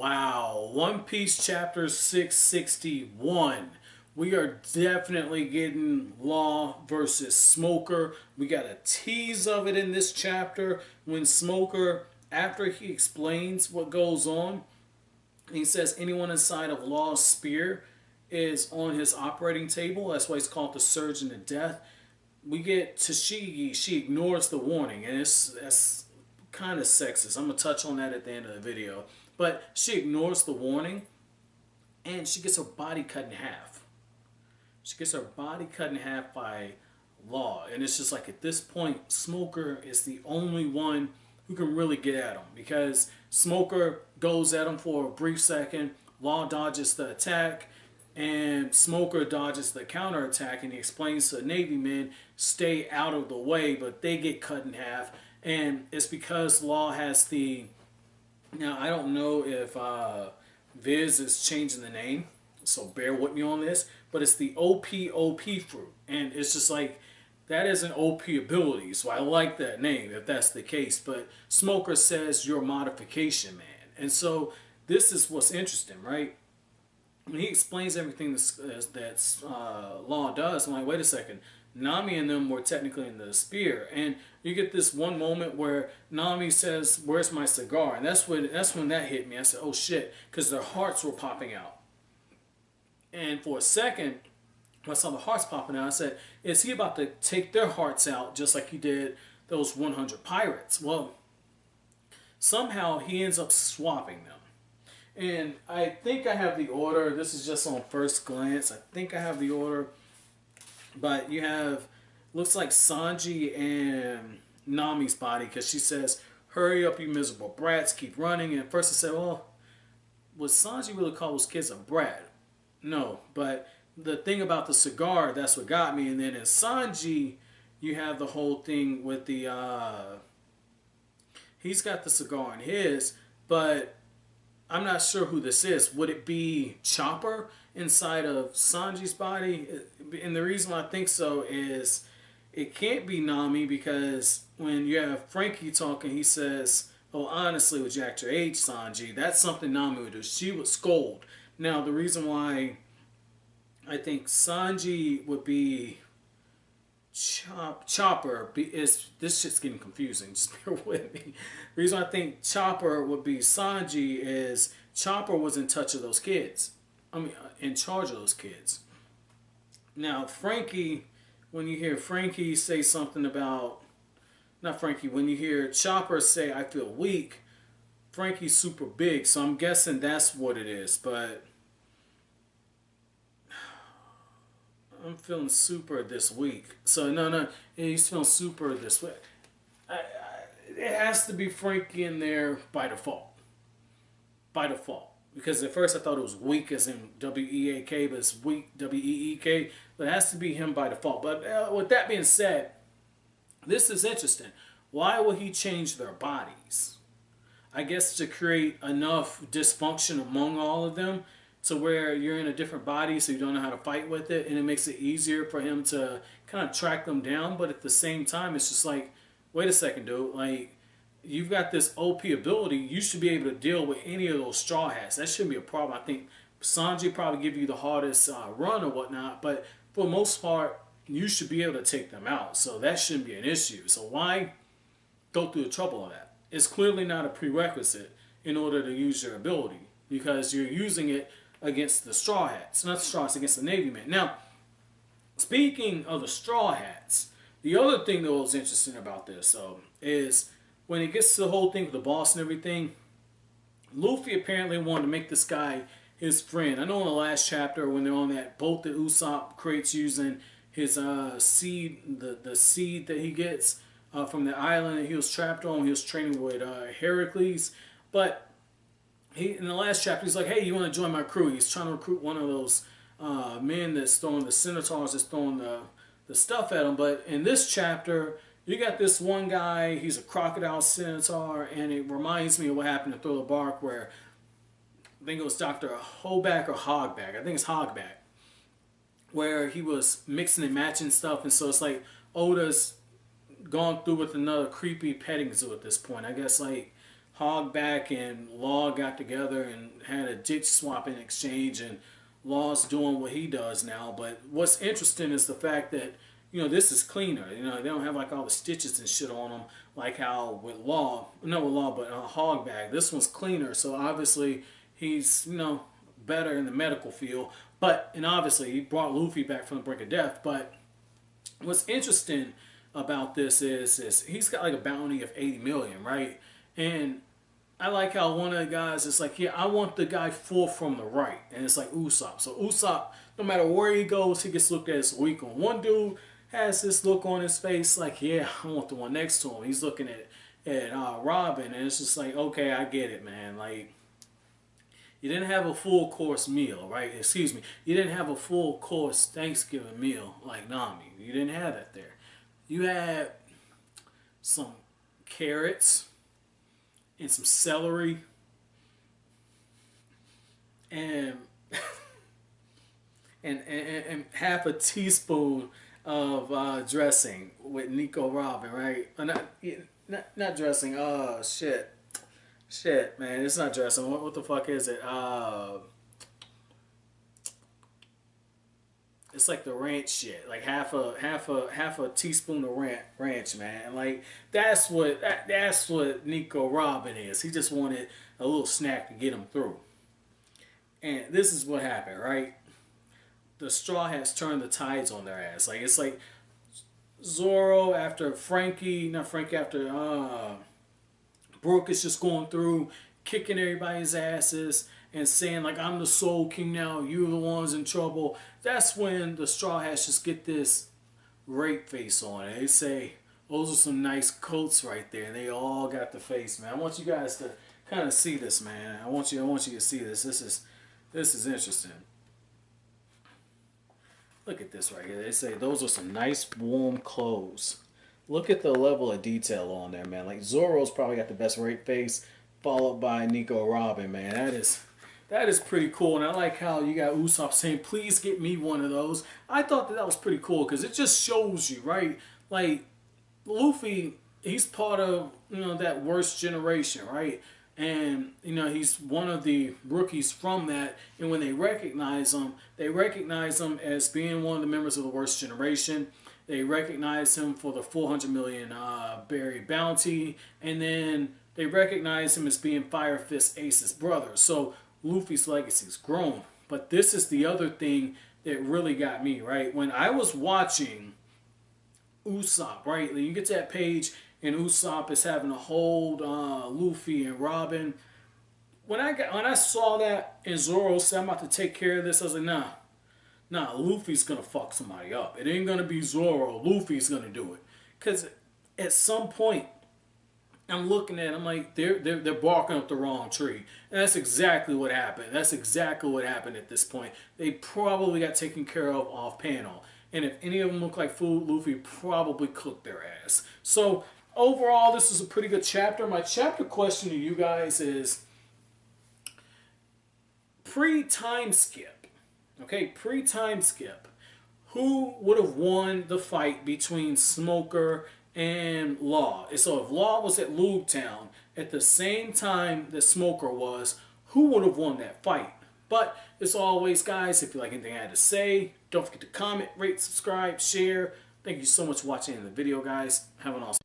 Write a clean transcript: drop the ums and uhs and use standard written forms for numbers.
Wow, One Piece chapter 661. We are definitely getting Law versus Smoker. We got a tease of it in this chapter when Smoker, after he explains what goes on, he says anyone inside of Law's spear is on his operating table. That's why it's called the Surgeon of Death. We get Tashigi. She ignores the warning, and that's kind of sexist. I'm going to touch on that at the end of the video. But she ignores the warning, and she gets her body cut in half. She gets her body cut in half by Law. And it's just like at this point, Smoker is the only one who can really get at him. Because Smoker goes at him for a brief second. Law dodges the attack. And Smoker dodges the counterattack. And he explains to the Navy men, stay out of the way. But they get cut in half. And it's because Law has the... Now, I don't know if Viz is changing the name, so bear with me on this, but it's the OP fruit, and it's just like, that is an OP ability, so I like that name if that's the case, but Smoker says you're a modification man, and so this is what's interesting, right? When he explains everything that's Law does, I'm like, wait a second, Nami and them were technically in the spear, and you get this one moment where Nami says, "Where's my cigar?" And that's when that hit me. I said, "Oh shit," because their hearts were popping out. And for a second, when I saw the hearts popping out, I said, "Is he about to take their hearts out just like he did those 100 pirates?" Well, somehow he ends up swapping them. And I think I have the order. This is just on first glance. I think I have the order. But you have, looks like Sanji and Nami's body, because she says, "Hurry up, you miserable brats, keep running." And at first I said, well, would Sanji really call those kids a brat? No, but the thing about the cigar, that's what got me. And then in Sanji, you have the whole thing with the, he's got the cigar in his, but I'm not sure who this is. Would it be Chopper inside of Sanji's body? And the reason why I think so is it can't be Nami, because when you have Franky talking, he says, "Oh, honestly, with you act your age, Sanji?" That's something Nami would do. She would scold. Now, the reason why I think Sanji would be Chopper is, this shit's getting confusing, just bear with me. The reason I think Chopper would be Sanji is Chopper was in touch with those kids. I mean, in charge of those kids. Now, Franky, when you hear Franky say something about, not Franky, when you hear Chopper say, "I feel weak," Franky's super big, so I'm guessing that's what it is, but I'm feeling super this week. So, no, he's feeling super this week. It has to be Franky in there by default. By default. Because at first I thought it was weak as in W-E-A-K, but it's weak, W-E-E-K. But it has to be him by default. But with that being said, this is interesting. Why will he change their bodies? I guess to create enough dysfunction among all of them to where you're in a different body, so you don't know how to fight with it, and it makes it easier for him to kind of track them down. But at the same time, it's just like, wait a second, dude. Like, you've got this OP ability. You should be able to deal with any of those Straw Hats. That shouldn't be a problem. I think Sanji probably give you the hardest run or whatnot, but for the most part, you should be able to take them out. So that shouldn't be an issue. So why go through the trouble of that? It's clearly not a prerequisite in order to use your ability, because you're using it against the Straw Hats, not the Straw Hats, against the Navy men. Now, speaking of the Straw Hats, the other thing that was interesting about this is when it gets to the whole thing with the boss and everything, Luffy apparently wanted to make this guy his friend. I know in the last chapter when they're on that boat that Usopp creates using his seed, the seed that he gets from the island that he was trapped on, he was training with Heracles. But in the last chapter, he's like, "Hey, you want to join my crew?" He's trying to recruit one of those men that's throwing the centaurs, that's throwing the stuff at him. But in this chapter, you got this one guy, he's a crocodile centaur, and it reminds me of what happened to Thriller Bark, where I think it was Dr. Hoback or Hogback. I think it's Hogback. Where he was mixing and matching stuff, and so it's like Oda's gone through with another creepy petting zoo at this point. I guess like Hogback and Law got together and had a ditch swapping exchange, and Law's doing what he does now. But what's interesting is the fact that, this is cleaner. They don't have like all the stitches and shit on them like how with Law, not with Law, but Hogback. This one's cleaner, so obviously he's, better in the medical field. And obviously he brought Luffy back from the brink of death. But what's interesting about this is he's got like a bounty of 80 million, right? And I like how one of the guys is like, yeah, I want the guy fourth from the right. And it's like Usopp. So Usopp, no matter where he goes, he gets looked at as weak one. One dude has this look on his face like, yeah, I want the one next to him. He's looking at Robin, and it's just like, okay, I get it, man. Like, you didn't have a full course meal, right? Excuse me. You didn't have a full course Thanksgiving meal like Nami. You didn't have that there. You had some carrots and some celery and and half a teaspoon of dressing with Nico Robin, right? Not dressing. Shit, man, it's not dressing. What the fuck is it? It's like the ranch shit. Like half a teaspoon of ranch, man. Like that's what Nico Robin is. He just wanted a little snack to get him through. And this is what happened, right? The Straw Hats turned the tides on their ass. Like it's like Zoro after after Brook is just going through, kicking everybody's asses and saying like, I'm the Soul King now, you're the ones in trouble. That's when the Straw Hats just get this rape face on it. They say, those are some nice coats right there. And they all got the face, man. I want you guys to kind of see this, man. I want you to see this. This is interesting. Look at this right here. They say those are some nice warm clothes. Look at the level of detail on there, man. Like Zoro's probably got the best rape face, followed by Nico Robin, man. That is pretty cool. And I like how you got Usopp saying, please get me one of those. I thought that was pretty cool because it just shows you, right? Like Luffy, he's part of, that worst generation, right? And, he's one of the rookies from that. And when they recognize him as being one of the members of the worst generation. They recognize him for the 400 million berry bounty. And then they recognize him as being Fire Fist Ace's brother. So Luffy's legacy's grown. But this is the other thing that really got me, right? When I was watching Usopp, right? You get to that page and Usopp is having to hold Luffy and Robin. When I saw that and Zoro said, I'm about to take care of this, I was like, nah, Luffy's gonna fuck somebody up. It ain't gonna be Zoro. Luffy's gonna do it. Cause at some point, I'm looking at it, I'm like, they're barking up the wrong tree. And that's exactly what happened. That's exactly what happened at this point. They probably got taken care of off panel. And if any of them look like food, Luffy probably cooked their ass. So overall, this is a pretty good chapter. My chapter question to you guys is pre-time skip. Okay, pre-time skip. Who would have won the fight between Smoker and Law? So if Law was at Lube Town at the same time that Smoker was, who would have won that fight? But as always, guys, if you like anything I had to say, don't forget to comment, rate, subscribe, share. Thank you so much for watching the video, guys. Have an awesome